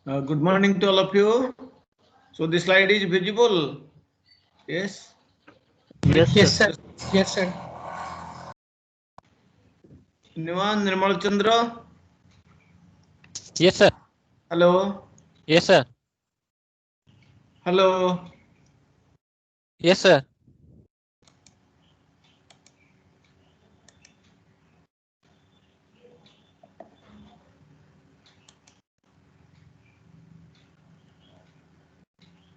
Good morning to all of you. So the slide is visible. Yes. Yes, sir. Yes, sir. Anyone? Nirmal Chandra. Yes, sir. Hello. Yes, sir. Hello. Yes, sir.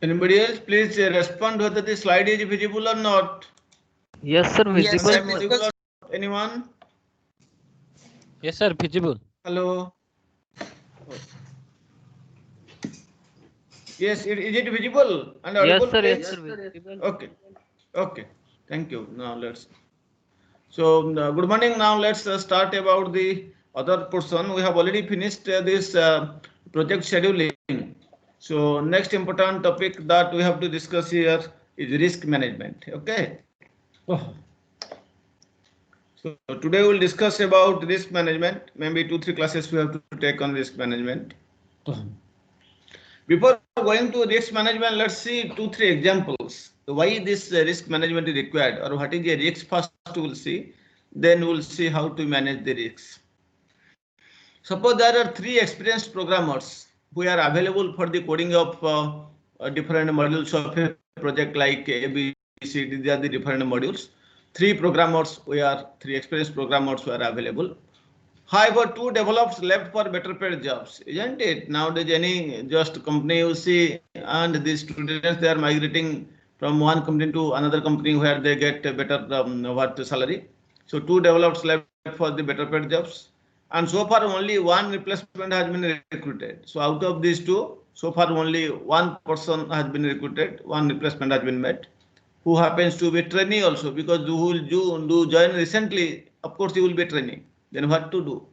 Anybody else? Please respond whether the slide is visible or not. Yes, sir. Yes, Visible. sir. Visible or not? Anyone? Yes, sir. Visible. Hello. Yes. Is it visible and Yes, audible? sir. Please? Yes, sir. Visible. Okay. Okay. Thank you. Now let's. So good morning. Now let's start about the other portion. We have already finished this project scheduling. So next important topic that we have to discuss here is risk management. Okay. So today we'll discuss about risk management. Maybe 2-3 classes we have to take on risk management. Before going to risk management, let's see 2-3 examples. Why this risk management is required, or what is the risk first we'll see. Then we'll see how to manage the risks. Suppose there are 3 experienced programmers who are available for the coding of different modules of a project like A, B, C. These are the different modules. 3 programmers, 3 experienced programmers who are available. However, 2 developers left for better paid jobs, isn't it? Nowadays, any just company you see, and the students they are migrating from one company to another company where they get a better salary. So 2 developers left for the better paid jobs, and so far only 1 replacement has been recruited. So out of these 2, so far only 1 person has been recruited, 1 replacement has been made, who happens to be trainee also, because who will do join recently, of course he will be trainee. Then what to do?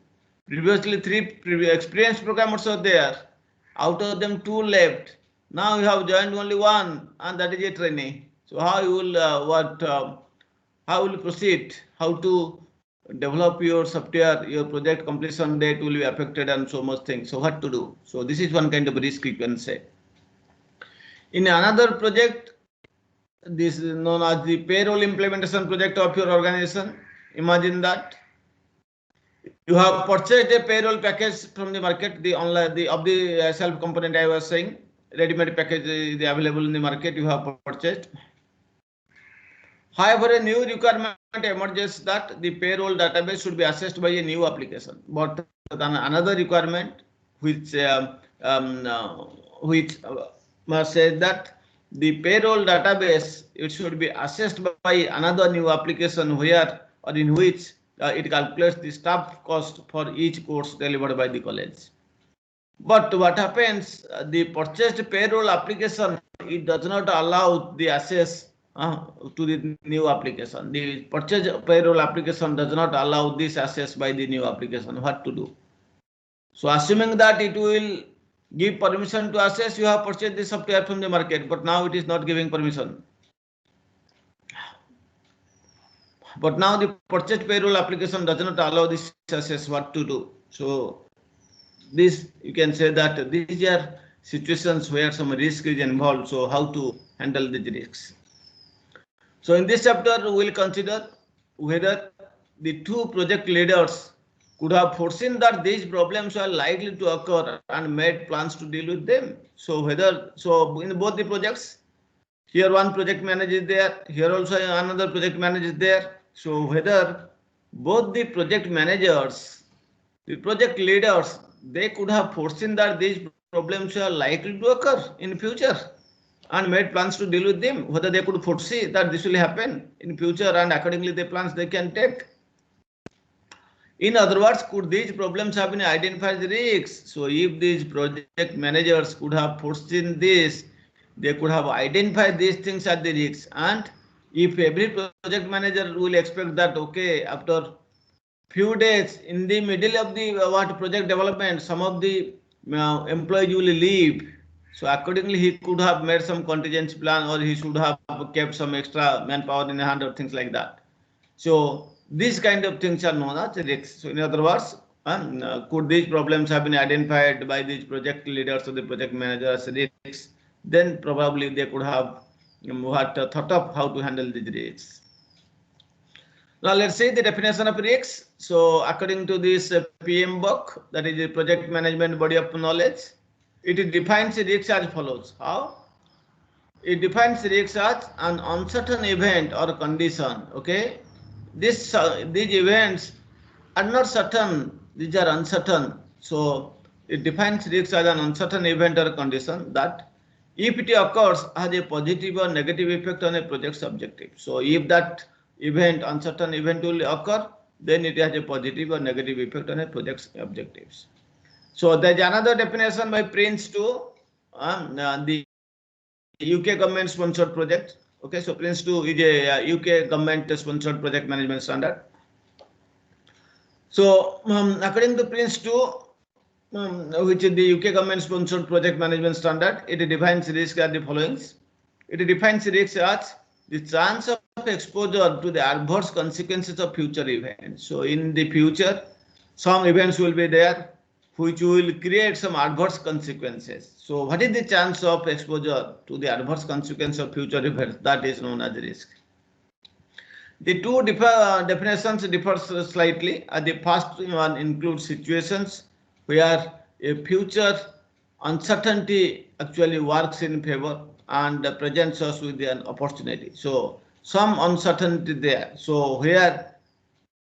Previously 3 experienced programmers are there. Out of them 2 left. Now you have joined only 1, and that is a trainee. So how you will how will you proceed? How to develop your software? Your project completion date will be affected, and so much things. So what to do? So this is one kind of risk you can say. In another project, this is known as the payroll implementation project of your organization. Imagine that you have purchased a payroll package from the market, the online of the self component I was saying, ready-made package is available in the market, you have purchased. However, a new requirement emerges that the payroll database should be accessed by a new application. But another requirement which must say that the payroll database, it should be accessed by another new application where or in which it calculates the staff cost for each course delivered by the college. But what happens, the purchased payroll application, it does not allow the access to the new application. The purchased payroll application does not allow this access by the new application. What to do? So assuming that it will give permission to access, you have purchased the software from the market, but now it is not giving permission. But now the purchased payroll application does not allow this access. What to do? So this you can say that these are situations where some risk is involved. So how to handle these risks? So in this chapter we will consider whether the 2 project leaders could have foreseen that these problems are likely to occur and made plans to deal with them. So in both the projects, here one project manager is there, here also another project manager is there. So whether both the project managers, the project leaders, they could have foreseen that these problems are likely to occur in future and made plans to deal with them. Whether they could foresee that this will happen in future and accordingly the plans they can take. In other words, could these problems have been identified as risks? So if these project managers could have foreseen this, they could have identified these things as the risks. And if every project manager will expect that, okay, after few days in the middle of the project development, some of the employees will leave. So accordingly, he could have made some contingency plan, or he should have kept some extra manpower in hand or things like that. So these kind of things are known as risks. So in other words, could these problems have been identified by these project leaders or the project managers as risks? Then probably they could have thought of how to handle these risks. Now let's see the definition of risks. So according to this PMBOK, that is the project management body of knowledge, it defines risks as follows. How? It defines risks as an uncertain event or condition. Okay, these events are not certain; these are uncertain. So it defines risks as an uncertain event or condition that, if it occurs, has a positive or negative effect on a project's objective. So if that event, uncertain event, will occur, then it has a positive or negative effect on a project's objectives. So there's another definition by Prince too, the UK government sponsored project. Okay, so Prince 2 is a UK government sponsored project management standard. So according to Prince 2, which is the UK government sponsored project management standard, it defines risk as the following. It defines risk as the chance of exposure to the adverse consequences of future events. So in the future, some events will be there which will create some adverse consequences. So what is the chance of exposure to the adverse consequence of future events? That is known as risk. The two definitions differ slightly. The first one includes situations where a future uncertainty actually works in favor and presents us with an opportunity. So some uncertainty there. So where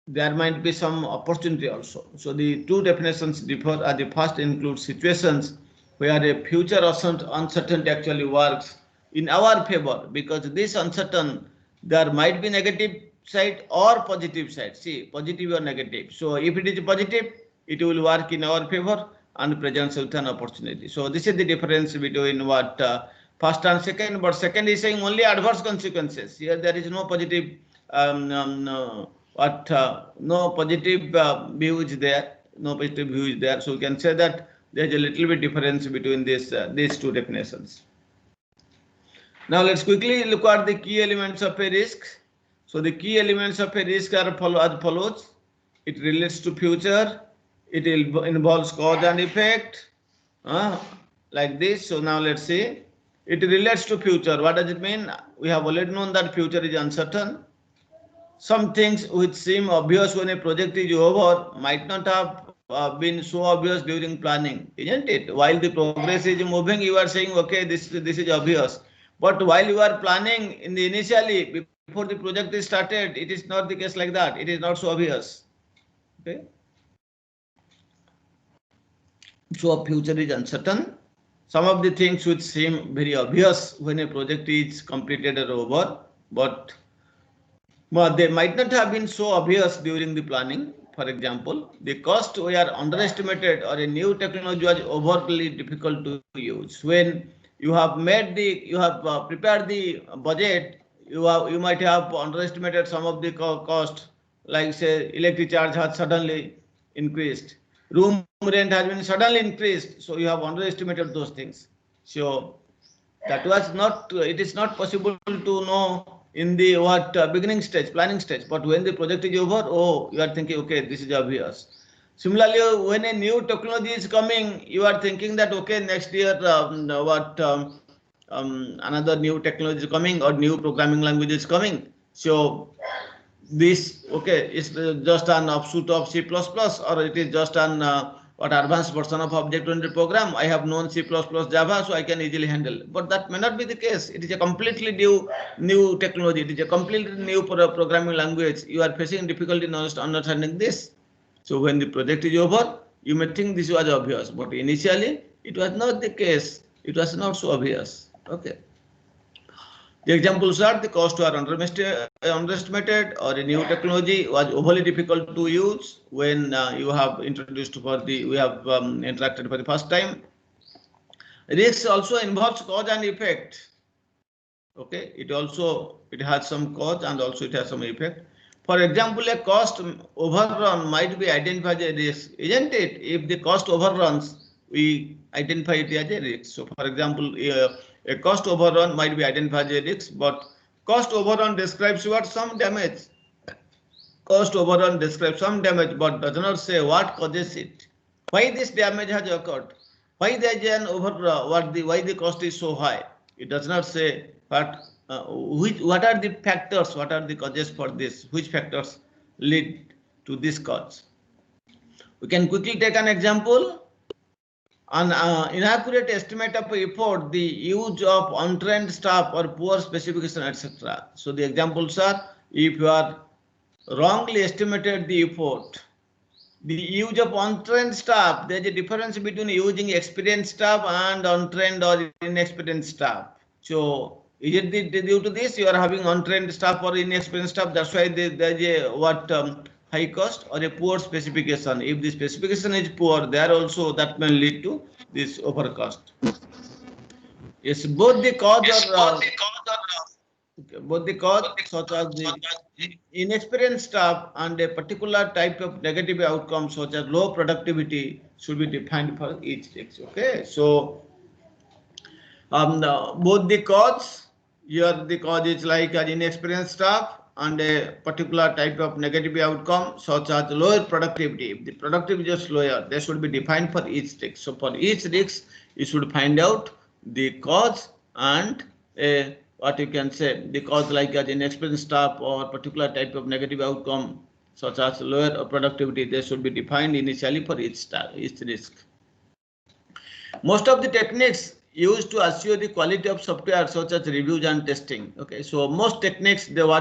there might be some opportunity also. So the two definitions differ. The first includes situations where a future uncertainty actually works in our favor, because this uncertain, there might be negative side or positive side. See, positive or negative. So if it is positive, it will work in our favor and presents with an opportunity. So this is the difference between what first and second. But second is saying only adverse consequences. Here there is no positive no positive view is there, no positive view is there. So we can say that there is a little bit difference between these two definitions. Now let's quickly look at the key elements of a risk. So the key elements of a risk are as follows. It relates to future. It involves cause and effect, like this. So now let's see. It relates to future. What does it mean? We have already known that future is uncertain. Some things which seem obvious when a project is over might not have been so obvious during planning, isn't it? While the progress is moving, you are saying, okay, this is obvious. But while you are planning in the initially, before the project is started, it is not the case like that. It is not so obvious. Okay. So future is uncertain. Some of the things which seem very obvious when a project is completed or over, but they might not have been so obvious during the planning. For example, the cost were underestimated, or a new technology was overly difficult to use. When you have prepared the budget, you might have underestimated some of the cost, like say electric charge has suddenly increased, room rent has been suddenly increased, so you have underestimated those things. So that was not, it is not possible to know in the beginning stage, planning stage, but when the project is over, you are thinking, okay, this is obvious. Similarly, when a new technology is coming, you are thinking that, okay, next year another new technology is coming, or new programming language is coming. So this, okay, is just an offshoot of C++, or it is just an what advanced version of object-oriented program. I have known C++, Java, so I can easily handle. But that may not be the case. It is a completely new technology. It is a completely new programming language. You are facing difficulty in understanding this. So when the project is over, you may think this was obvious, but initially it was not the case. It was not so obvious. Okay. The examples are the costs were underestimated, or a new technology was overly difficult to use when you have introduced we have interacted for the first time. Risks also involves cause and effect. Okay, it has some cause and also it has some effect. For example, a cost overrun might be identified as a risk, isn't it? If the cost overruns, we identify it as a risk. So, for example, a cost overrun might be identified as a risk, but cost overrun describes what? Some damage. Cost overrun describes some damage, but does not say what causes it. Why this damage has occurred? Why there is an why the cost is so high? It does not say what are the factors, what are the causes for this, which factors lead to this cause. We can quickly take an example. An inaccurate estimate of effort, the use of untrained staff or poor specification, etc. So the examples are, if you are wrongly estimated the effort, the use of untrained staff, there is a difference between using experienced staff and untrained or inexperienced staff. So is it due to this you are having untrained staff or inexperienced staff? That's why there is a high cost, or a poor specification. If the specification is poor, there also that may lead to this over cost. Yes, both the cause such as the inexperienced staff and a particular type of negative outcome such as low productivity should be defined for each risk. Okay, so both the cause, here the cause is like an inexperienced staff and a particular type of negative outcome such as lower productivity. If the productivity is lower, they should be defined for each risk. So for each risk, you should find out the cause and what you can say, the cause like an inexperienced staff or particular type of negative outcome such as lower productivity, they should be defined initially for each risk. Most of the techniques used to assure the quality of software such as reviews and testing. Okay, so most techniques, most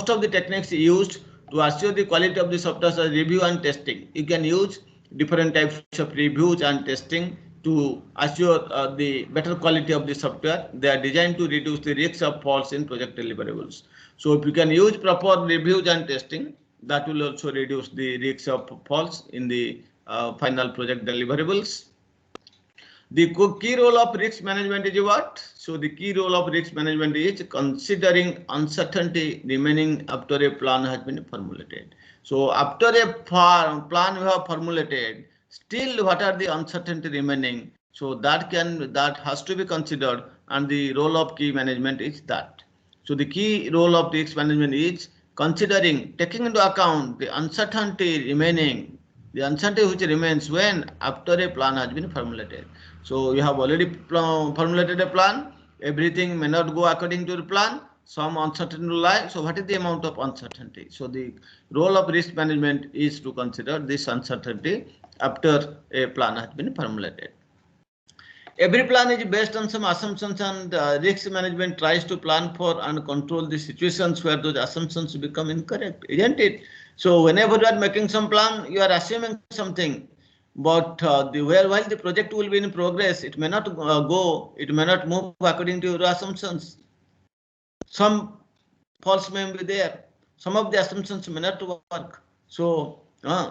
of the techniques used to assure the quality of the software such as review and testing. You can use different types of reviews and testing to assure the better quality of the software. They are designed to reduce the risks of faults in project deliverables. So if you can use proper reviews and testing, that will also reduce the risks of faults in the final project deliverables. The key role of risk management is what? So the key role of risk management is considering uncertainty remaining after a plan has been formulated. So after a plan you have formulated, still what are the uncertainty remaining? So that has to be considered, and the role of key management is that. So the key role of risk management is considering, taking into account the uncertainty remaining, the uncertainty which remains when after a plan has been formulated. So you have already formulated a plan, everything may not go according to the plan, some uncertainty will lie. So what is the amount of uncertainty? So the role of risk management is to consider this uncertainty after a plan has been formulated. Every plan is based on some assumptions, and risk management tries to plan for and control the situations where those assumptions become incorrect, isn't it? So whenever you are making some plan, you are assuming something, but while the project will be in progress, it may not it may not move according to your assumptions. Some faults may be there. Some of the assumptions may not work. So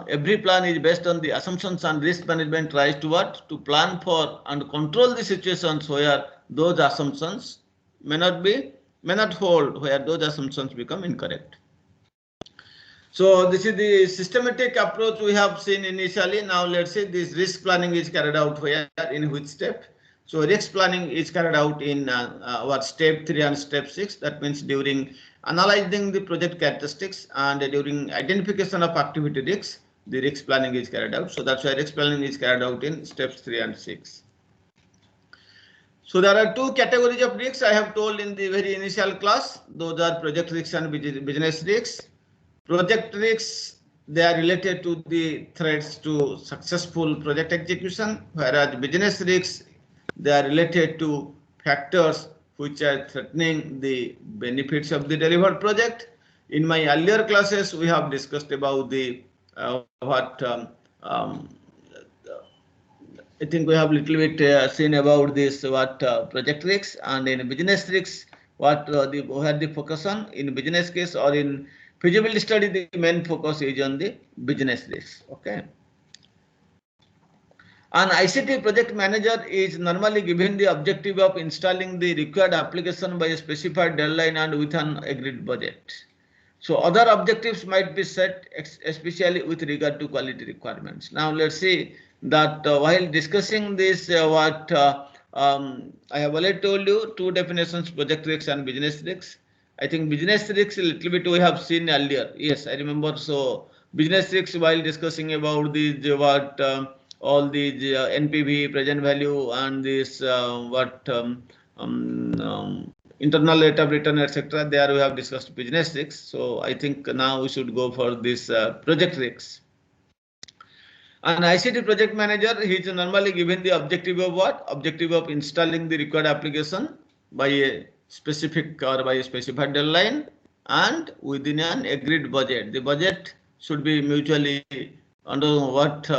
every plan is based on the assumptions, and risk management tries to what? To plan for and control the situations where those assumptions may not hold, where those assumptions become incorrect. So this is the systematic approach we have seen initially. Now let's say this risk planning is carried out where, in which step. So risk planning is carried out in step 3 and step 6. That means during analyzing the project characteristics and during identification of activity risks, the risk planning is carried out. So that's why risk planning is carried out in steps 3 and 6. So there are two categories of risks I have told in the very initial class. Those are project risks and business risks. Project risks they are related to the threats to successful project execution, whereas business risks, they are related to factors which are threatening the benefits of the delivered project. In my earlier classes, we have discussed about the I think we have little bit seen about this project risks, and in business risks where the focus on in business case or in feasibility study the main focus is on the business risks. Okay. An ICT project manager is normally given the objective of installing the required application by a specified deadline and with an agreed budget. So other objectives might be set, especially with regard to quality requirements. Now let's see that while discussing this, I have already told you two definitions: project risks and business risks. I think business risks a little bit we have seen earlier. Yes, I remember. So business risks, while discussing about these all these NPV, present value, and this internal rate of return, etc. There we have discussed business risks. So I think now we should go for this project risks. An ICT project manager, he is normally given the objective of what? Objective of installing the required application by a specific or by a specified deadline and within an agreed budget. The budget should be mutually under what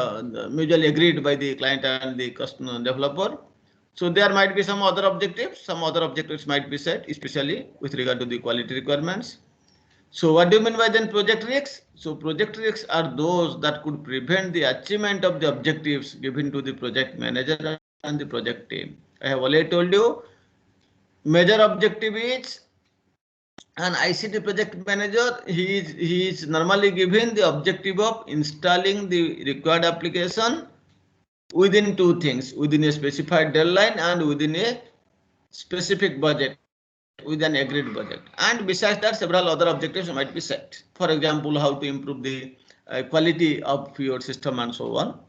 mutually agreed by the client and the customer developer. So there might be some other objectives. Some other objectives might be set, especially with regard to the quality requirements. So what do you mean by then project risks? So project risks are those that could prevent the achievement of the objectives given to the project manager and the project team. I have already told you, major objective is an ICT project manager. He is normally given the objective of installing the required application within two things: within a specified deadline and within a specific budget, with an agreed budget. And besides that, several other objectives might be set. For example, how to improve the quality of your system and so on.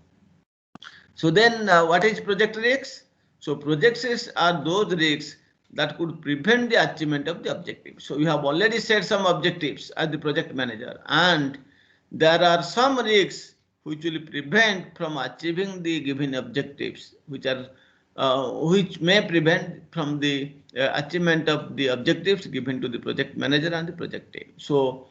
So then what is project risks? So project risks are those risks that could prevent the achievement of the objective. So you have already set some objectives as the project manager, and there are some risks which will prevent from achieving the given objectives, which may prevent from the achievement of the objectives given to the project manager and the project team. So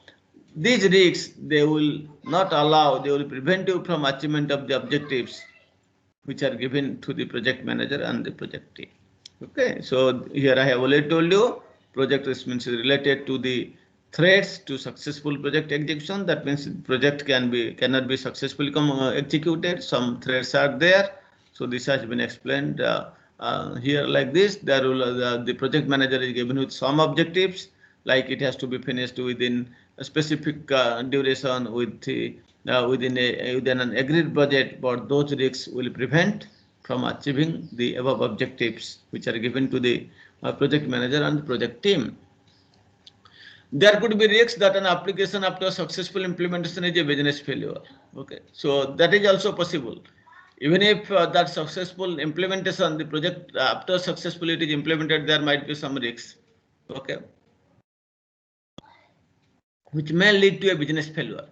these risks, they will not allow, they will prevent you from achievement of the objectives which are given to the project manager and the project team. Okay, so here I have already told you, project risk means related to the threats to successful project execution. That means project cannot be successfully executed. Some threats are there. So this has been explained here like this. The project manager is given with some objectives, like it has to be finished within a specific duration within an agreed budget, but those risks will prevent from achieving the above objectives which are given to the project manager and the project team. There could be risks that an application after successful implementation is a business failure. Okay, so that is also possible. Even if that successful implementation, the project after successfully it is implemented, there might be some risks. Okay, which may lead to a business failure.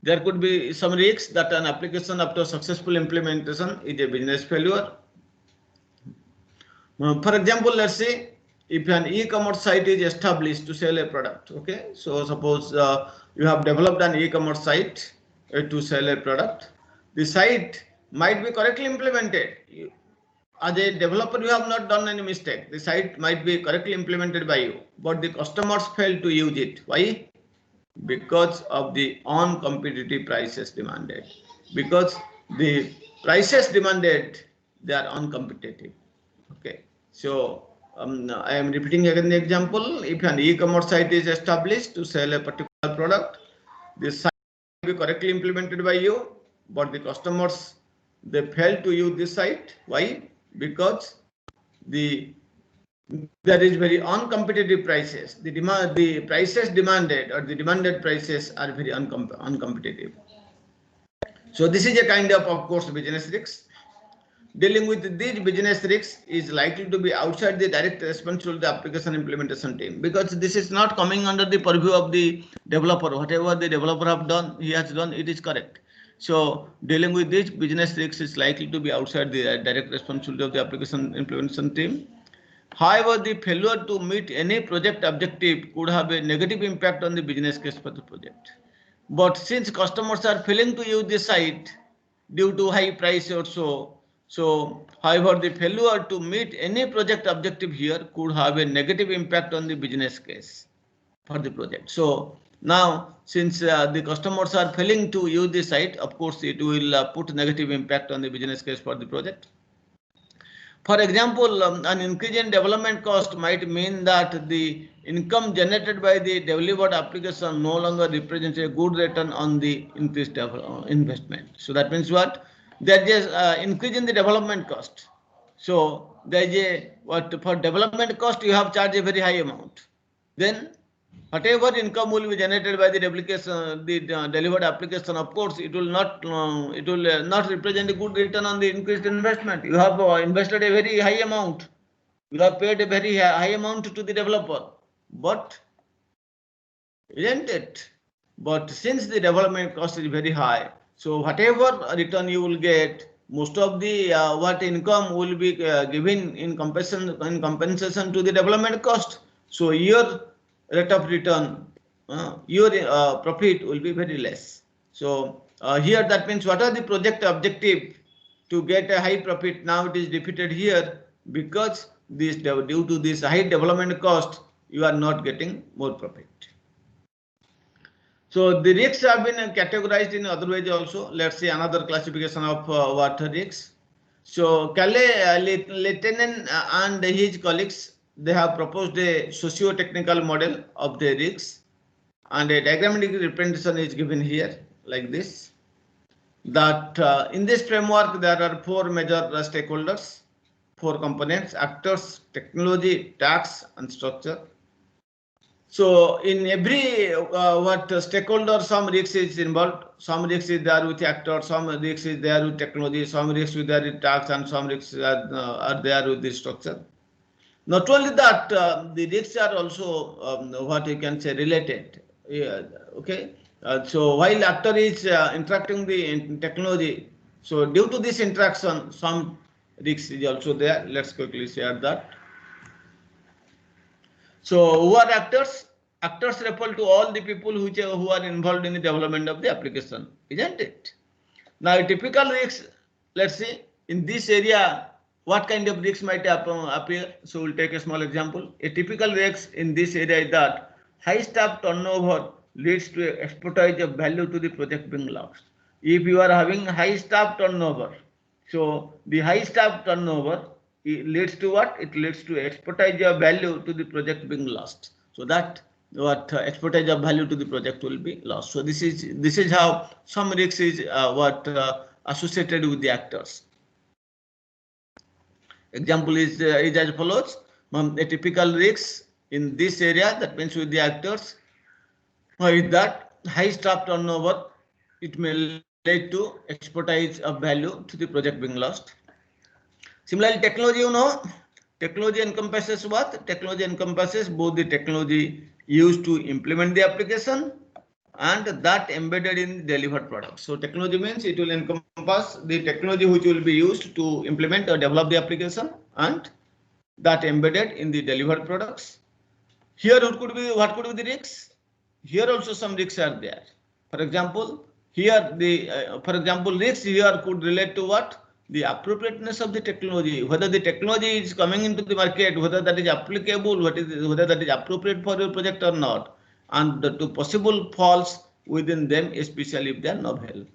There could be some risks that an application after successful implementation is a business failure. For example, let's say if an e-commerce site is established to sell a product. Okay, so suppose you have developed an e-commerce site to sell a product. The site might be correctly implemented. As a developer, you have not done any mistake. The site might be correctly implemented by you, but the customers fail to use it. Why? Because of the uncompetitive prices demanded. Because the prices demanded, they are uncompetitive. Okay, so I am repeating again the example. If an e-commerce site is established to sell a particular product, the site will be correctly implemented by you, but the customers, they fail to use this site. Why? Because there is very uncompetitive prices. The prices demanded, or the demanded prices, are very uncompetitive. So this is a kind of course, business risks. dealing with these business risks is likely to be outside the direct responsibility of the application implementation team, because this is not coming under the purview of the developer. Whatever the developer have done, he has done, it is correct. So dealing with these business risks is likely to be outside the direct responsibility of the application implementation team. However, the failure to meet any project objective could have a negative impact on the business case for the project. But since customers are failing to use the site due to high price or so however, the failure to meet any project objective here could have a negative impact on the business case for the project. So now, since the customers are failing to use the site, of course, it will put negative impact on the business case for the project. For example, an increase in development cost might mean that the income generated by the delivered application no longer represents a good return on the increased investment. So that means what? There is an increase in the development cost. So there is a for development cost you have charged a very high amount. Then whatever income will be generated by the delivered application, of course, it will not represent a good return on the increased investment. You have invested a very high amount. You have paid a very high amount to the developer, but isn't it? But since the development cost is very high, so whatever return you will get, most of the what income will be given in compensation to the development cost. So your rate of return, your profit will be very less. So here that means what are the project objective to get a high profit? Now it is defeated here because this due to this high development cost, you are not getting more profit. So the risks have been categorized in other ways also. Let's see another classification of what risks. So Lehtinen and his colleagues, they have proposed a socio-technical model of the risks, and a diagrammatic representation is given here like this. That in this framework there are four major stakeholders, four components: actors, technology, tax, and structure. So in every stakeholder, some risks is involved. Some risks is there with actors, some risks is there with technology, some risks is there with tax, and some risks are there with the structure. Not only that, the risks are also what you can say related. Okay. So while actor is interacting the technology, so due to this interaction, some risks is also there. Let's quickly share that. So who are actors? Actors refer to all the people who are involved in the development of the application, isn't it? Now, a typical risk, let's see, in this area, what kind of risks might appear? So we'll take a small example. A typical risk in this area is that high staff turnover leads to expertise of value to the project being lost. If you are having high staff turnover, so the high staff turnover, it leads to what? It leads to expertise of value to the project being lost. So that what expertise of value to the project will be lost. So this is how some risks is associated with the actors. Example is as follows. A typical risk in this area, that means with the actors, is that high staff turnover, it may lead to expertise of value to the project being lost. Similarly, technology, technology encompasses what? Technology encompasses both the technology used to implement the application and that embedded in the delivered product. So technology means it will encompass the technology which will be used to implement or develop the application and that embedded in the delivered products. Here what could be the risks? Here also some risks are there. For example, here risks here could relate to what? The appropriateness of the technology, whether the technology is coming into the market, whether that is applicable, whether that is appropriate for your project or not, and the possible faults within them, especially if they are novel.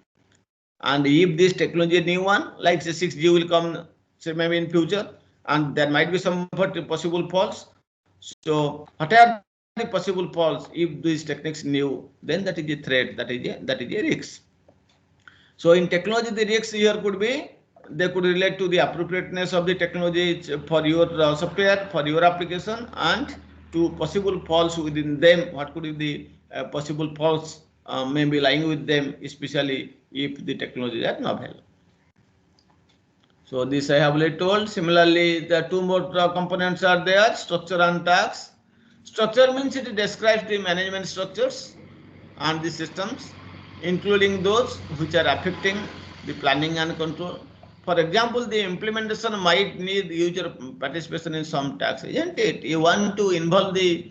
And if this technology is new one, like say 6G will come, say maybe in future, and there might be some possible faults. So what are the possible faults? If these techniques new, then that is a threat, that is a risk. So in technology, the risks here could be, they could relate to the appropriateness of the technology for your software, for your application, and to possible faults within them. What could be the possible faults may be lying with them, especially if the technology is novel. So this I have already told. Similarly, the two more components are there, structure and task. Structure means it describes the management structures and the systems, including those which are affecting the planning and control. For example, the implementation might need user participation in some tasks, isn't it? You want to involve the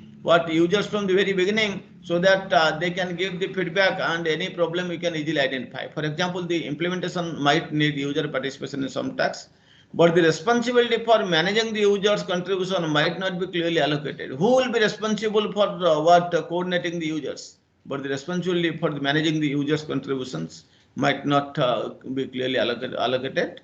users from the very beginning so that they can give the feedback and any problem you can easily identify. For example, the implementation might need user participation in some tasks, but the responsibility for managing the users' contribution might not be clearly allocated. Who will be responsible for coordinating the users? But the responsibility for managing the users' contributions might not be clearly allocated.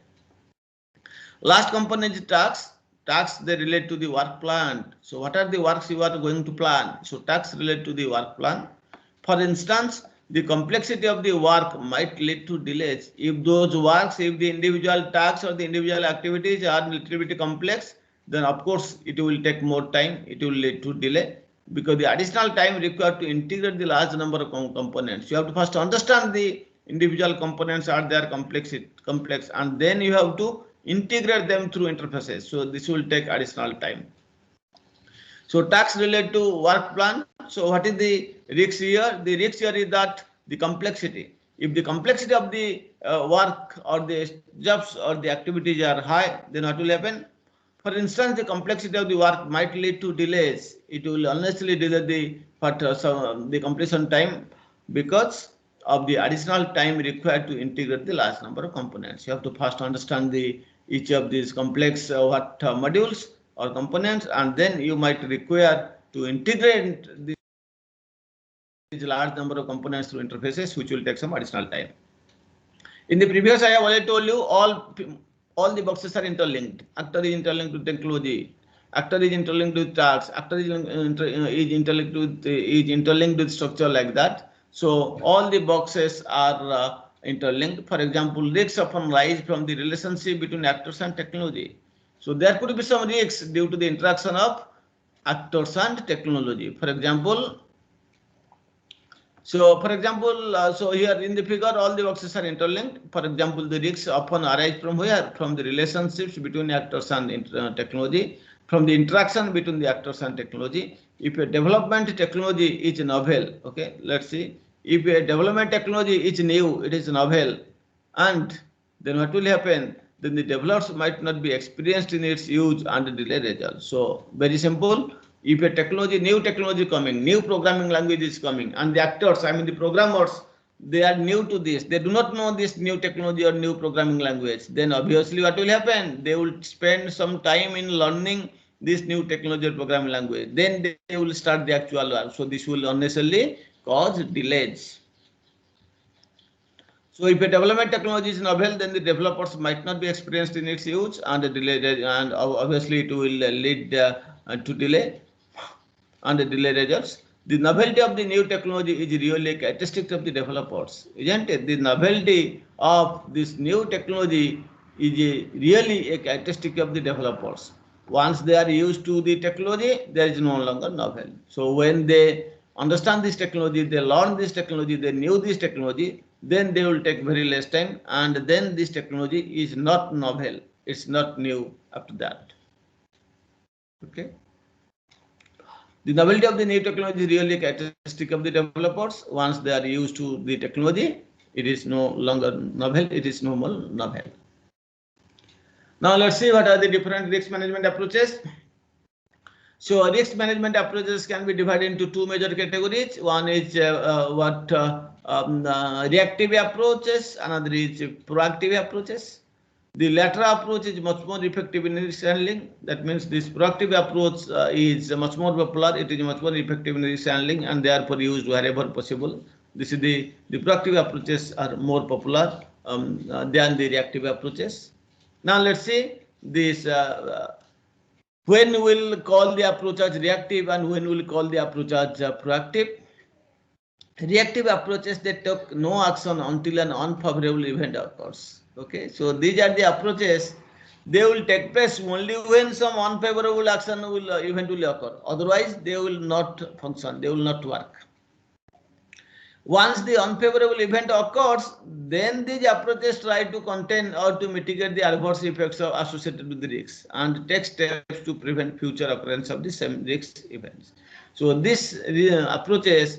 Last component is tasks. Tasks, they relate to the work plan. So what are the works you are going to plan? So tasks relate to the work plan. For instance, the complexity of the work might lead to delays. If those works, if the individual tasks or the individual activities are a little bit complex, then of course it will take more time. It will lead to delay, because the additional time required to integrate the large number of components. You have to first understand the individual components are their complex, and then you have to integrate them through interfaces. So this will take additional time. So tasks relate to work plan. So what is the risk here? The risk here is that the complexity. If the complexity of the work or the jobs or the activities are high, then what will happen? For instance, the complexity of the work might lead to delays. It will unnecessarily delay the completion time because of the additional time required to integrate the large number of components. You have to first understand each of these complex modules or components, and then you might require to integrate these large number of components through interfaces, which will take some additional time. In the previous, I have already told you all the boxes are interlinked. Actor is interlinked with technology. Actor is interlinked with tasks. Actor is interlinked with structure, like that. So all the boxes are interlinked. For example, risks often rise from the relationship between actors and technology. So there could be some risks due to the interaction of actors and technology. For example, so here in the figure, all the boxes are interlinked. For example, the risks often arise from where? From the relationships between actors and technology, from the interaction between the actors and technology. If a development technology is novel, okay, let's see. If a development technology is new, it is novel, and then what will happen? Then the developers might not be experienced in its use and delay results. So very simple. If a new technology coming, new programming language is coming, and the actors, I mean the programmers, they are new to this, they do not know this new technology or new programming language, then obviously what will happen? They will spend some time in learning this new technology or programming language. Then they will start the actual work. So this will unnecessarily cause delays. So if a development technology is novel, then the developers might not be experienced in its use, and obviously it will lead to delay and the delay results. The novelty of the new technology is really a characteristic of the developers, isn't it? The novelty of this new technology is really a characteristic of the developers. Once they are used to the technology, there is no longer novel. So when they understand this technology, they learn this technology, they knew this technology, then they will take very less time, and then this technology is not novel. It's not new after that. Okay. The novelty of the new technology is really a characteristic of the developers. Once they are used to the technology, it is no longer novel, it is no more novel. Now let's see what are the different risk management approaches. So risk management approaches can be divided into two major categories. One is reactive approaches, another is proactive approaches. The latter approach is much more effective in risk handling. That means this proactive approach is much more popular. It is much more effective in risk handling and therefore used wherever possible. This is the proactive approaches are more popular than the reactive approaches. Now let's see this. When we'll call the approach as reactive and when we'll call the approach as proactive. Reactive approaches, they took no action until an unfavorable event occurs. Okay, so these are the approaches. They will take place only when some unfavorable action event will occur. Otherwise, they will not function. They will not work. Once the unfavorable event occurs, then these approaches try to contain or to mitigate the adverse effects associated with the risks and take steps to prevent future occurrence of the same risk events. So these approaches,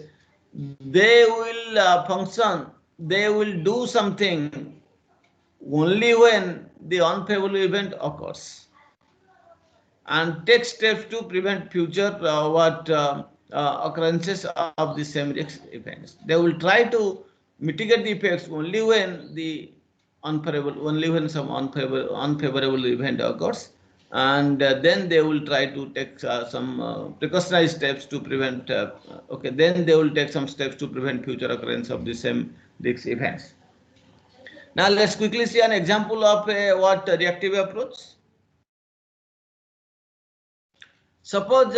they will function, they will do something only when the unfavorable event occurs and take steps to prevent future occurrences of the same risk events. They will try to mitigate the effects only when some unfavorable event occurs, and then they will try to take some precautionary steps to prevent. Then they will take some steps to prevent future occurrence of the same risk events. Now let's quickly see an example of a reactive approach. Suppose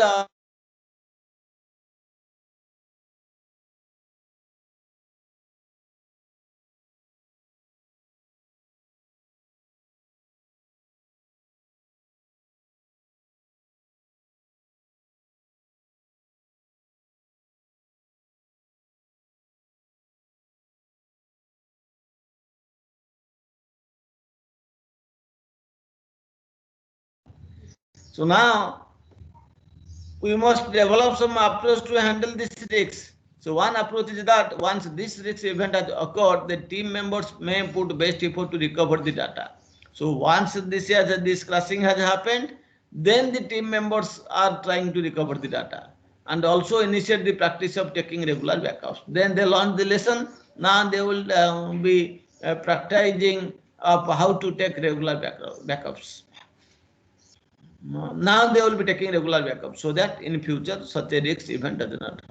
so now we must develop some approach to handle this risk. So one approach is that once this risk event has occurred, the team members may put best effort to recover the data. So once this crashing has happened, then the team members are trying to recover the data and also initiate the practice of taking regular backups. Then they learn the lesson. Now they will be practicing of how to take regular backups. Now they will be taking regular backup so that in future such a risk event does not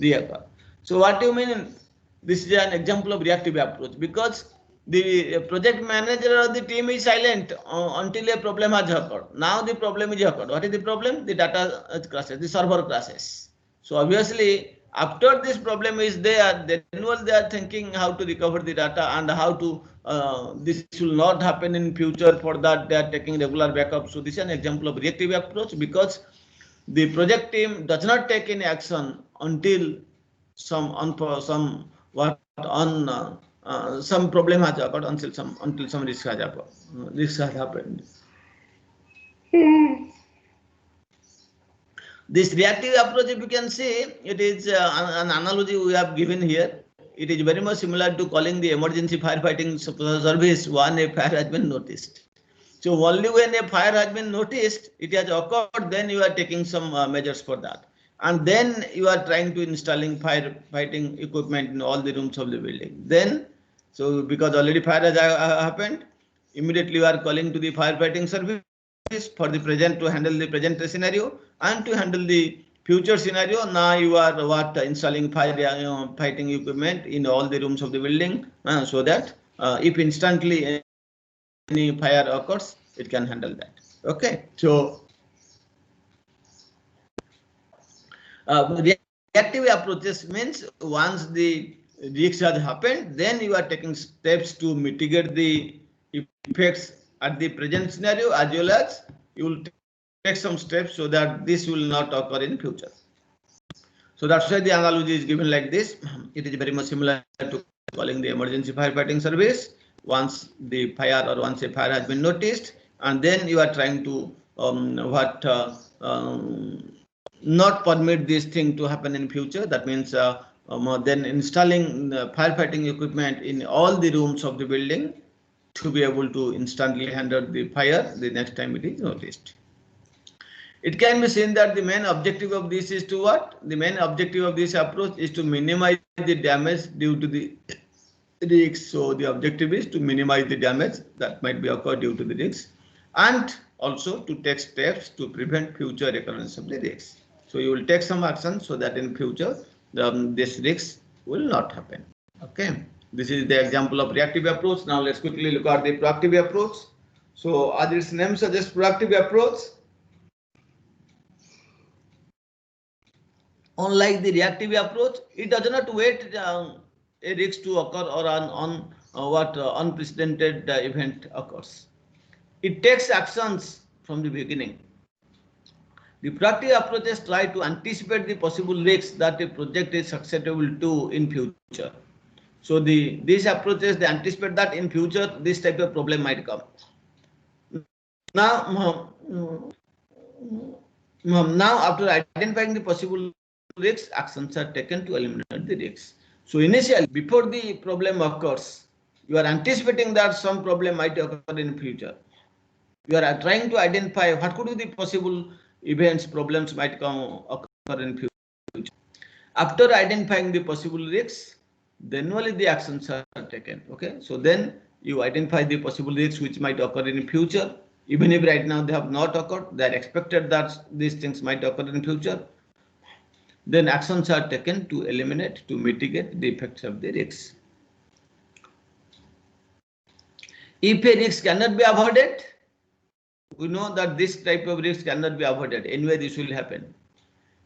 reoccur. So what do you mean? This is an example of reactive approach because the project manager of the team is silent until a problem has occurred. Now the problem is occurred. What is the problem? The data crashes, the server crashes. So obviously after this problem is there, then they are thinking how to recover the data and how to this will not happen in future. For that they are taking regular backup. So this is an example of reactive approach because the project team does not take any action until some problem has occurred, until some risk has happened. This reactive approach, if you can see, it is an analogy we have given here. It is very much similar to calling the emergency firefighting service when a fire has been noticed. So only when a fire has been noticed, it has occurred, then you are taking some measures for that. And then you are trying to installing firefighting equipment in all the rooms of the building. Then, so because already fire has happened, immediately you are calling to the firefighting service for the present to handle the present scenario and to handle the future scenario. Now you are installing fighting equipment in all the rooms of the building so that if instantly any fire occurs, it can handle that. Okay, so reactive approaches means once the risk has happened, then you are taking steps to mitigate the effects at the present scenario, as well as you will take some steps so that this will not occur in future. So that's why the analogy is given like this. It is very much similar to calling the emergency firefighting service once the fire or once a fire has been noticed, and then you are trying to not permit this thing to happen in future. That means then installing firefighting equipment in all the rooms of the building to be able to instantly handle the fire the next time it is noticed. It can be seen that the main objective of this is to what? The main objective of this approach is to minimize the damage due to the risks. So the objective is to minimize the damage that might be occurred due to the risks, and also to take steps to prevent future recurrence of the risks. So you will take some action so that in future this risk will not happen. Okay, this is the example of reactive approach. Now let's quickly look at the proactive approach. So as its name suggests, proactive approach, unlike the reactive approach, it does not wait a risk to occur or an unprecedented event occurs. It takes actions from the beginning. The proactive approaches try to anticipate the possible risks that a project is susceptible to in future. So these approaches, they anticipate that in future this type of problem might come. Now, after identifying the possible risks, actions are taken to eliminate the risks. So initially, before the problem occurs, you are anticipating that some problem might occur in future. You are trying to identify what could be the possible events, problems might occur in future. After identifying the possible risks, then only the actions are taken. Okay, so then you identify the possible risks which might occur in future. Even if right now they have not occurred, they are expected that these things might occur in future. Then actions are taken to eliminate, to mitigate the effects of the risks. If a risk cannot be avoided, we know that this type of risk cannot be avoided. Anyway, this will happen.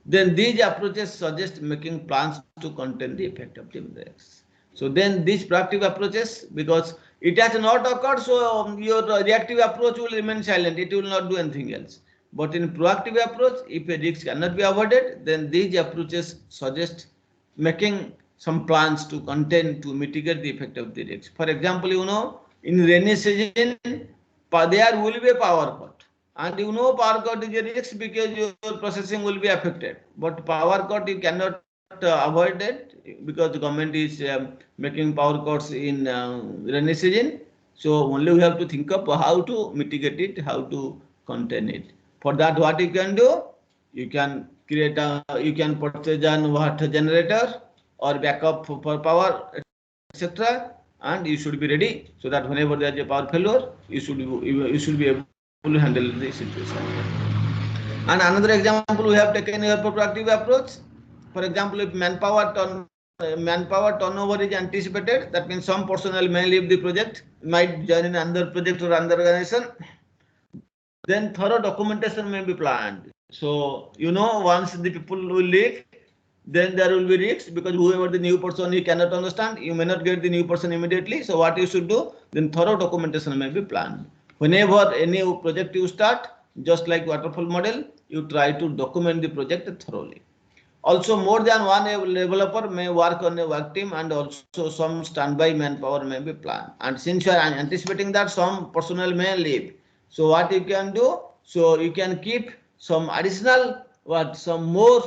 Then these approaches suggest making plans to contain the effect of the risks. So then these proactive approaches, because it has not occurred, so your reactive approach will remain silent. It will not do anything else. But in proactive approach, if a risk cannot be avoided, then these approaches suggest making some plans to contain, to mitigate the effect of the risk. For example, you know, in rainy season, there will be a power cut. And you know power cut is a risk because your processing will be affected. But power cut you cannot avoid it because the government is making power cuts in rainy season. So only we have to think of how to mitigate it, how to contain it. For that, what you can do? You can create you can purchase an water generator or backup for power, etc. And you should be ready so that whenever there is a power failure, you should be able to handle the situation. And another example we have taken here for proactive approach. For example, if manpower turnover is anticipated, that means some personnel may leave the project, might join in another project or another organization. Then thorough documentation may be planned. So you know, once the people will leave, then there will be risks because whoever the new person he cannot understand, you may not get the new person immediately. So what you should do? Then thorough documentation may be planned. Whenever any project you start, just like waterfall model, you try to document the project thoroughly. Also, more than one developer may work on a work team, and also some standby manpower may be planned. And since you are anticipating that some personnel may leave, so what you can do? So you can keep some additional some more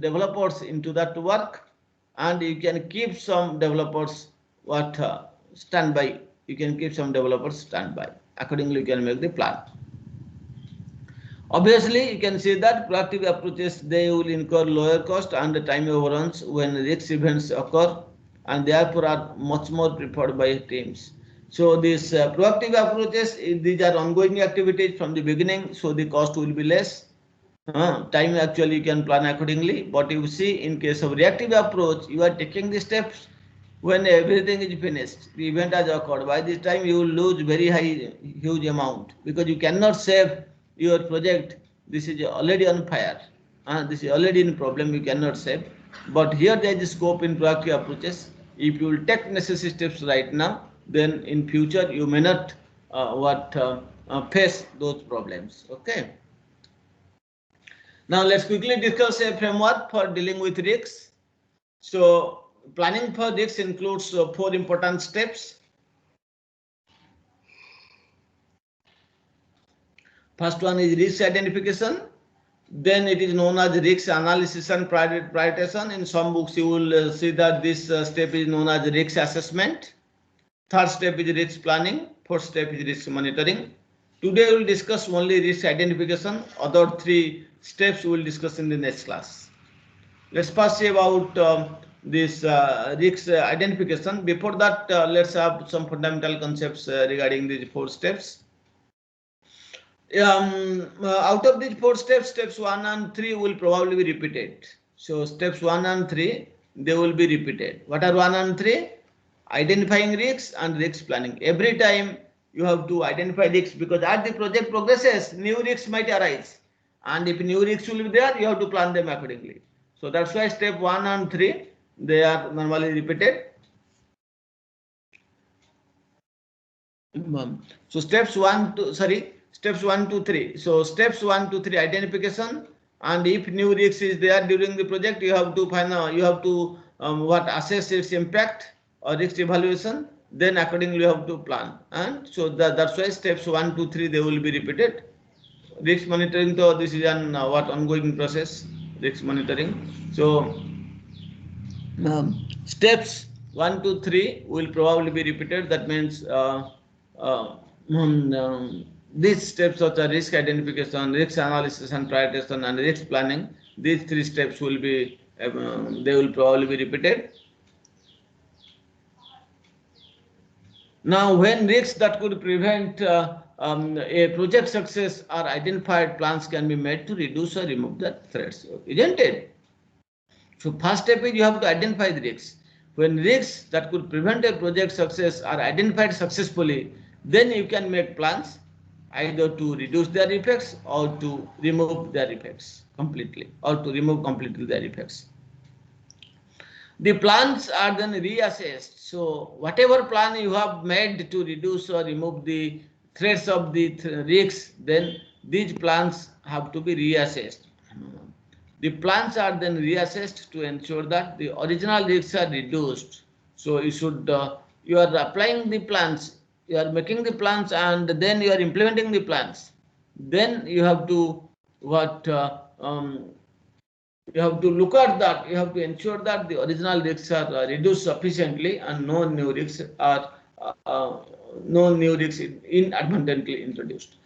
developers into that work, and you can keep some developers standby. You can keep some developers standby. Accordingly, you can make the plan. Obviously, you can see that proactive approaches, they will incur lower cost and time overruns when risk events occur, and therefore are much more preferred by teams. So these proactive approaches, these are ongoing activities from the beginning, so the cost will be less. Time actually you can plan accordingly. But you see, in case of reactive approach, you are taking the steps when everything is finished, the event has occurred. By this time you will lose very huge amount because you cannot save your project. This is already on fire. This is already in problem, you cannot save. But here there is scope in proactive approaches. If you will take necessary steps right now, then in future you may not face those problems. Okay. Now let's quickly discuss a framework for dealing with risks. So planning for risks includes 4 important steps. First one is risk identification. Then it is known as risk analysis and prioritization. In some books you will see that this step is known as risk assessment. Third step is risk planning. Fourth step is risk monitoring. Today we will discuss only risk identification. Other 3 steps we will discuss in the next class. Let's first see about this risk identification. Before that, let's have some fundamental concepts regarding these 4 steps. Out of these 4 steps, steps 1 and 3 will probably be repeated. So steps 1 and 3, they will be repeated. What are 1 and 3? Identifying risks and risk planning. Every time you have to identify risks, because as the project progresses, new risks might arise. And if new risks will be there, you have to plan them accordingly. So that's why step 1 and 3, they are normally repeated. So steps Steps 1, 2, 3. So steps 1, 2, 3 identification, and if new risk is there during the project, you have to find assess its impact or risk evaluation. Then accordingly you have to plan, and so that's why steps 1, 2, 3 they will be repeated. Risk monitoring, so this is an ongoing process. Risk monitoring. So steps 1, 2, 3 will probably be repeated. That means these steps such as risk identification, risk analysis and prioritization, and risk planning. These 3 steps will be they will probably be repeated. Now, when risks that could prevent a project success are identified, plans can be made to reduce or remove the threats, isn't it? So first step is you have to identify the risks. When risks that could prevent a project success are identified successfully, then you can make plans either to reduce their effects or to remove their effects completely, or to remove completely their effects. The plans are then reassessed. So whatever plan you have made to reduce or remove the threats of the risks, then these plans have to be reassessed. The plans are then reassessed to ensure that the original risks are reduced. So you should you are applying the plans, you are making the plans, and then you are implementing the plans. Then you have to you have to look at that. You have to ensure that the original risks are reduced sufficiently and no new risks are inadvertently introduced.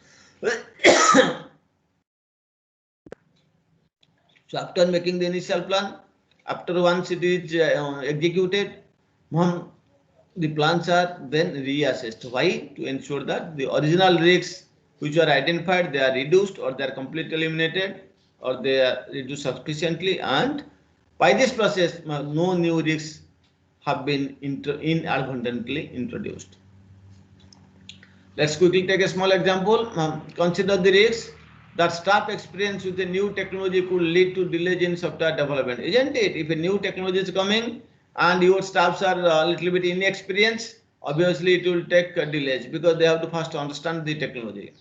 So after making the initial plan, after once it is executed, the plans are then reassessed. Why? To ensure that the original risks which are identified, they are reduced or they are completely eliminated or they are reduced sufficiently, and by this process no new risks have been inadvertently introduced. Let's quickly take a small example. Consider the risks that staff experience with a new technology could lead to delays in software development, isn't it? If a new technology is coming and your staffs are a little bit inexperienced, obviously it will take delays because they have to first understand the technology.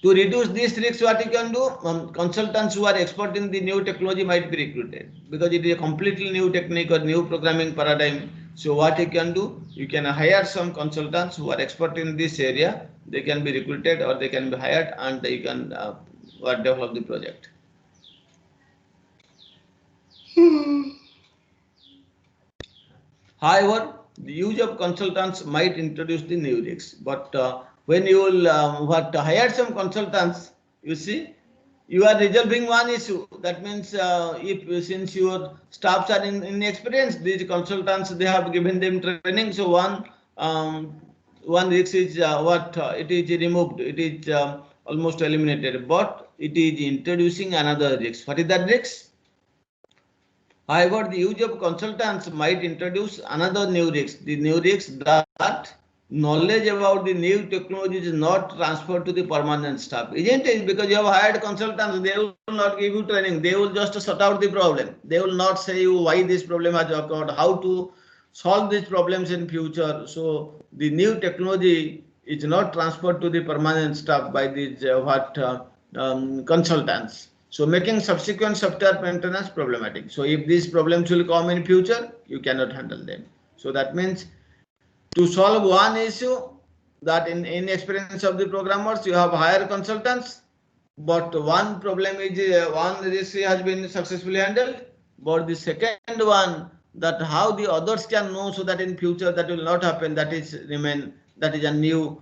To reduce these risks, what you can do, consultants who are expert in the new technology might be recruited because it is a completely new technique or new programming paradigm. So what you can do, you can hire some consultants who are expert in this area. They can be recruited or they can be hired, and you can develop the project. However, the use of consultants might introduce the new risks, but when you will hire some consultants, you see, you are resolving one issue. That means since your staffs are inexperienced, these consultants, they have given them training. So one risk is it is removed. It is almost eliminated, but it is introducing another risk. What is that risk? However, the use of consultants might introduce another new risk. The new risk that knowledge about the new technology is not transferred to the permanent staff, isn't it? Because you have hired consultants, they will not give you training. They will just sort out the problem. They will not say you why this problem has occurred, how to solve these problems in future. So the new technology is not transferred to the permanent staff by these consultants. So making subsequent software maintenance problematic. So if these problems will come in future, you cannot handle them. So that means to solve one issue, that in experience of the programmers, you have hired consultants, but one problem is one risk has been successfully handled, but the second one, that how the others can know so that in future that will not happen, that is a new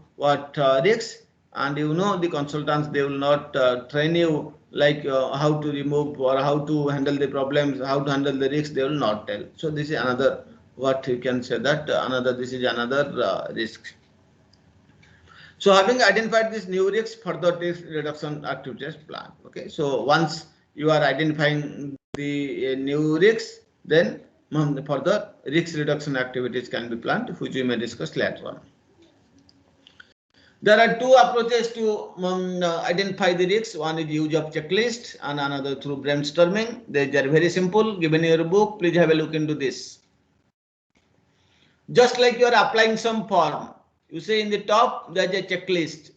risk. And you know, the consultants, they will not train you like how to remove or how to handle the problems, how to handle the risks, they will not tell. So this is another, what you can say, that this is another risk. So having identified this new risks, further risk reduction activities plan. Okay, so once you are identifying the new risks, then further risk reduction activities can be planned, which we may discuss later on. There are two approaches to identify the risks. One is use of checklist and another through brainstorming. They are very simple. Given your book, please have a look into this. Just like you are applying some form, you say in the top there is a checklist.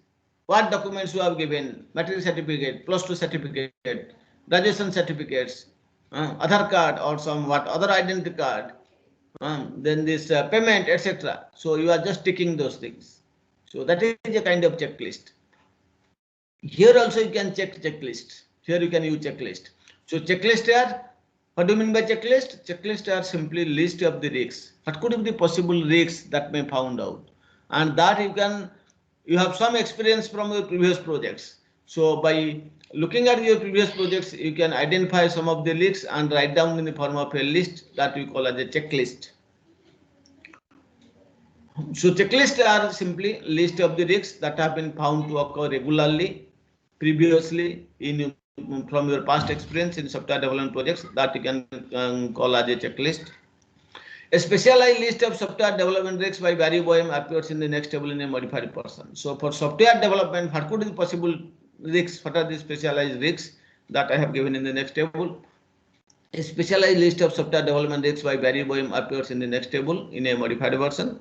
what documents you have given, matric certificate, +2 certificate, graduation certificates, Aadhaar card or some what other identity card, then this payment, etc. So you are just ticking those things. So that is a kind of checklist. Here also you can check checklist. Here you can use checklist. So checklist are, what do you mean by checklist? Checklist are simply list of the risks. What could be the possible risks that may found out, and that you have some experience from your previous projects. So by looking at your previous projects, you can identify some of the risks and write down in the form of a list that we call as a checklist. So checklists are simply list of the risks that have been found to occur regularly, previously from your past experience in software development projects, that you can call as a checklist. A specialized list of software development risks by Barry Boehm appears in the next table in a modified version. So for software development, what could be the possible risks? What are the specialized risks that I have given in the next table? A specialized list of software development risks by Barry Boehm appears in the next table in a modified version.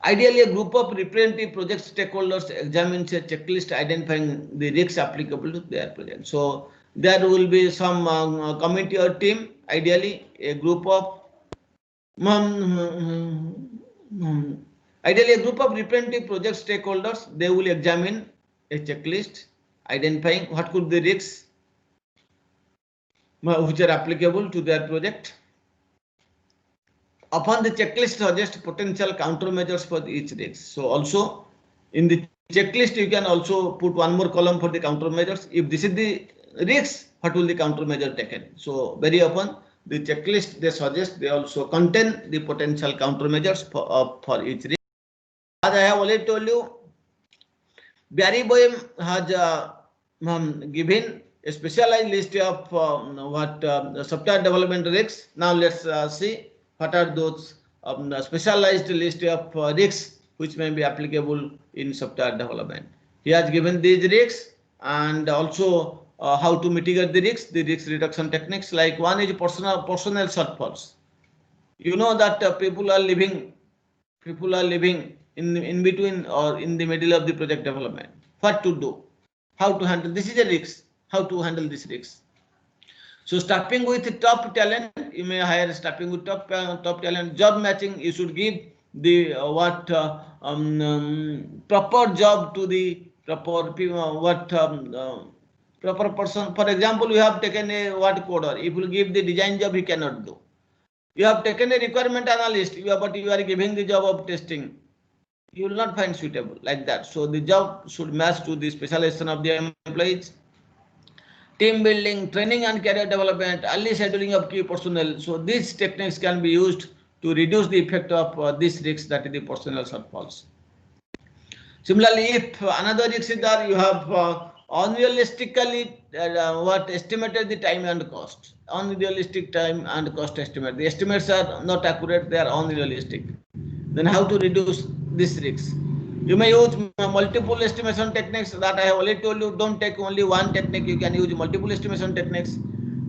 Ideally, a group of representative project stakeholders examines a checklist identifying the risks applicable to their project. So there will be some committee or team, ideally a group of representative project stakeholders. They will examine a checklist identifying what could be the risks which are applicable to their project. Upon the checklist suggest potential countermeasures for each risk. So also in the checklist you can also put one more column for the countermeasures. If this is the risk, what will the countermeasure taken? So very often the checklist they suggest, they also contain the potential countermeasures for each risk. As I have already told you, Barry Boehm has given a specialized list of software development risks. Now let's see what are those specialized list of risks which may be applicable in software development. He has given these risks and also how to mitigate the risk reduction techniques. Like one is personnel shortfalls. You know that people are living in between or in the middle of the project development. What to do? How to handle? This is a risk. How to handle this risk? So staffing with top talent, you may hire staffing with top talent. Job matching, you should give the proper job to the proper proper person. For example, you have taken a coder. If you give the design job, he cannot do. You have taken a requirement analyst, but you are giving the job of testing. You will not find suitable like that. So the job should match to the specialization of the employees. Team building, training and career development, early scheduling of key personnel. So these techniques can be used to reduce the effect of this risk, that is the personnel shortfalls. Similarly, if another risk is there, you have unrealistically estimated the time and cost. Unrealistic time and cost estimate. The estimates are not accurate, they are unrealistic. Then how to reduce this risk? You may use multiple estimation techniques that I have already told you. Don't take only one technique, you can use multiple estimation techniques.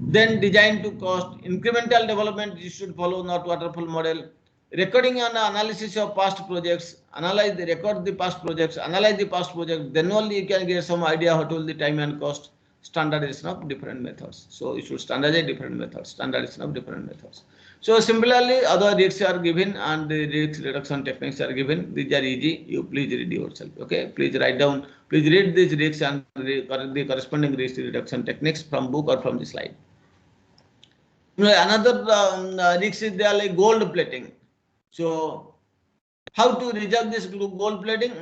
Then design to cost, incremental development you should follow, not waterfall model. Recording and analysis of past projects, record the past projects, analyze the past projects, then only you can get some idea what will the time and cost. Standardization of different methods. So you should standardize different methods, standardization of different methods. So similarly, other risks are given and the risk reduction techniques are given. These are easy. You please read yourself. Okay, please write down. Please read these risks and the corresponding risk reduction techniques from book or from the slide. Another risk is there like gold plating. So how to resolve this gold plating?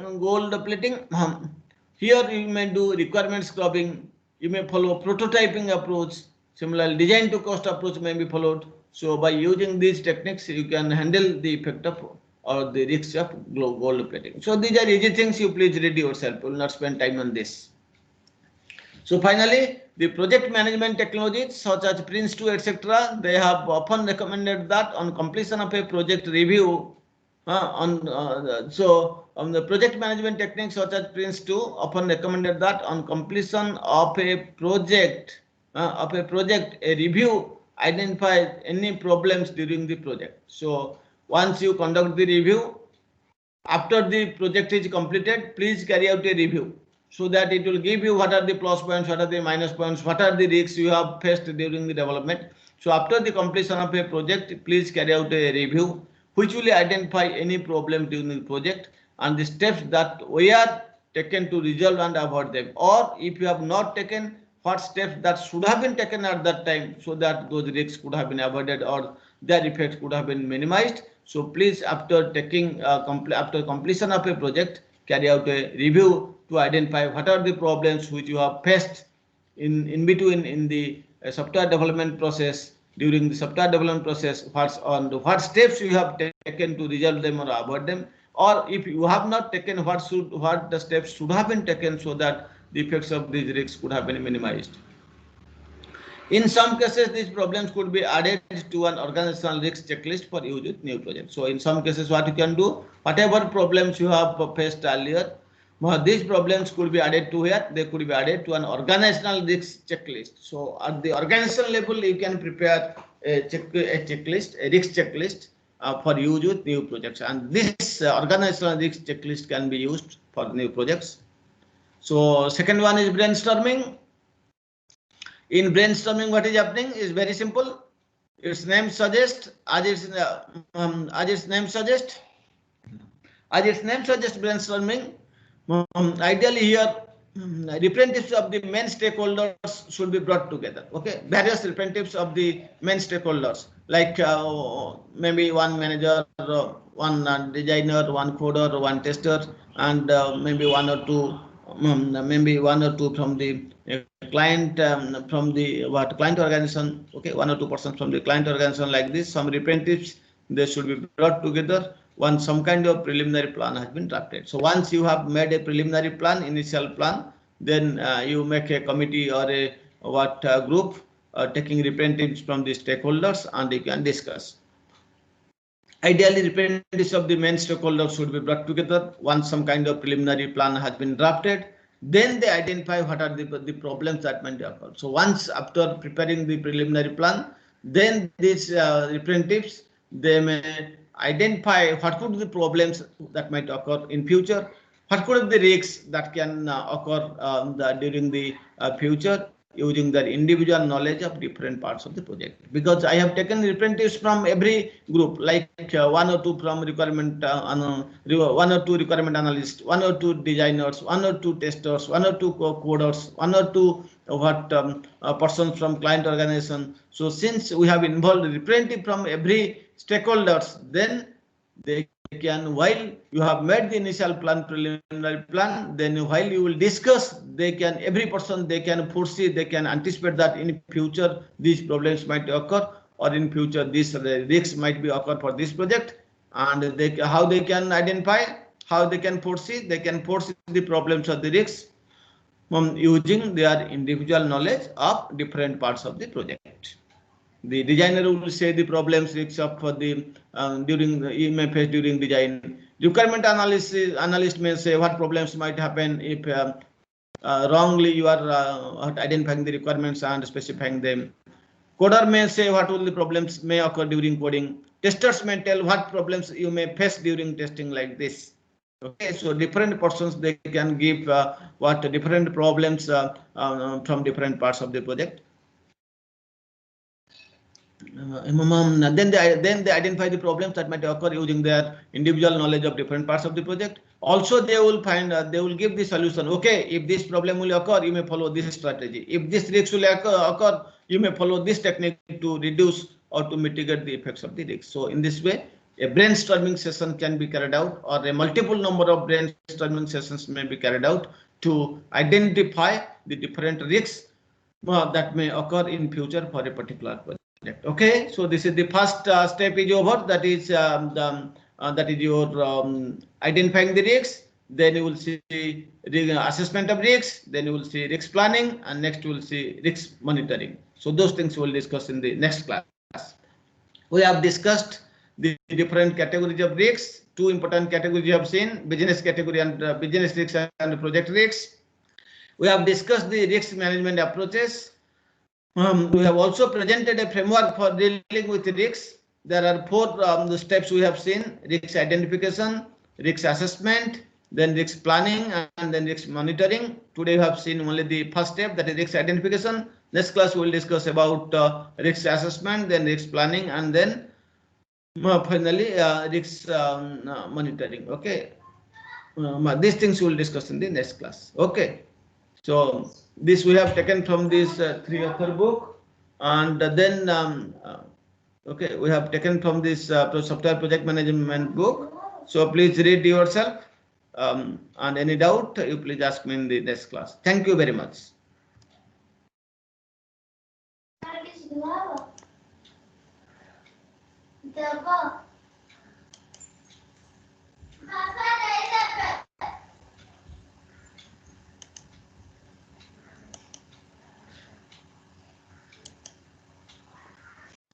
Here you may do requirement scrubbing. You may follow prototyping approach. Similarly, design to cost approach may be followed. So by using these techniques, you can handle the effect of or the risks of gold plating. So these are easy things. You please read yourself. You will not spend time on this. So finally, the project management technologies such as Prince2, etc. They have often recommended that on completion of a project review. The project management techniques such as Prince2 often recommended that on completion of a project, a review identifies any problems during the project. So once you conduct the review, after the project is completed, please carry out a review so that it will give you what are the plus points, what are the minus points, what are the risks you have faced during the development. So after the completion of a project, please carry out a review which will identify any problem during the project and the steps that were taken to resolve and avoid them, or if you have not taken, what steps that should have been taken at that time so that those risks could have been avoided or their effects could have been minimized. So please, after taking after completion of a project, carry out a review to identify what are the problems which you have faced in between in the software development process. During the software development process, what steps you have taken to resolve them or avoid them, or if you have not taken, what the steps should have been taken so that the effects of these risks could have been minimized. In some cases, these problems could be added to an organizational risk checklist for use with new projects. So in some cases, what you can do, whatever problems you have faced earlier, these problems could be added to here. They could be added to an organizational risk checklist. So at the organizational level, you can prepare a checklist, a risk checklist for use with new projects. And this organizational risk checklist can be used for new projects. So second one is brainstorming. In brainstorming, what is happening is very simple. Its name suggests, as its name suggests, brainstorming. Ideally, here representatives of the main stakeholders should be brought together. Okay, various representatives of the main stakeholders, like maybe one manager, one designer, one coder, one tester, and maybe one or two from the client, from the client organization. Okay, 1 or 2 persons from the client organization, like this. Some representatives, they should be brought together once some kind of preliminary plan has been drafted. So once you have made a preliminary plan, initial plan, then you make a committee or a group taking representatives from the stakeholders, and you can discuss. Ideally, representatives of the main stakeholders should be brought together once some kind of preliminary plan has been drafted. Then they identify what are the problems that might occur. So once after preparing the preliminary plan, then these representatives, they may identify what could be the problems that might occur in future, what could be the risks that can occur during the future, using their individual knowledge of different parts of the project. Because I have taken representatives from every group, like 1 or 2 from requirement, 1 or 2 requirement analysts, 1 or 2 designers, 1 or 2 testers, 1 or 2 coders, 1 or 2 persons from client organization. So since we have involved representative from every stakeholders, then they can, while you have made the initial plan, preliminary plan, then while you will discuss, they can, every person, they can foresee, they can anticipate that in future these problems might occur, or in future these risks might be occur for this project, and how they can identify, how they can foresee the problems or the risks using their individual knowledge of different parts of the project. The designer will say the problems, risks of the you may face during design. Requirement analyst may say what problems might happen if wrongly you are identifying the requirements and specifying them. Coder may say what will the problems may occur during coding. Testers may tell what problems you may face during testing, like this. Okay, so different persons, they can give what different problems from different parts of the project. Then they identify the problems that might occur using their individual knowledge of different parts of the project. Also, they will find, they will give the solution. Okay, if this problem will occur, you may follow this strategy. If this risk will occur, you may follow this technique to reduce or to mitigate the effects of the risk. So in this way, a brainstorming session can be carried out, or a multiple number of brainstorming sessions may be carried out to identify the different risks that may occur in future for a particular project. Okay, so this is the first step is over. That is that is your identifying the risks. Then you will see assessment of risks. Then you will see risk planning, and next you will see risk monitoring. So those things we will discuss in the next class. We have discussed the different categories of risks. 2 important categories you have seen: business category and business risks and project risks. We have discussed the risk management approaches. We have also presented a framework for dealing with risks. There are 4 steps we have seen: risk identification, risk assessment, then risk planning, and then risk monitoring. Today we have seen only the first step, that is risk identification. Next class we will discuss about risk assessment, then risk planning, and then finally risk monitoring. Okay, these things we will discuss in the next class. Okay, so this we have taken from this 3 author book, and then okay, we have taken from this software project management book. So please read yourself, and any doubt you please ask me in the next class. Thank you very much.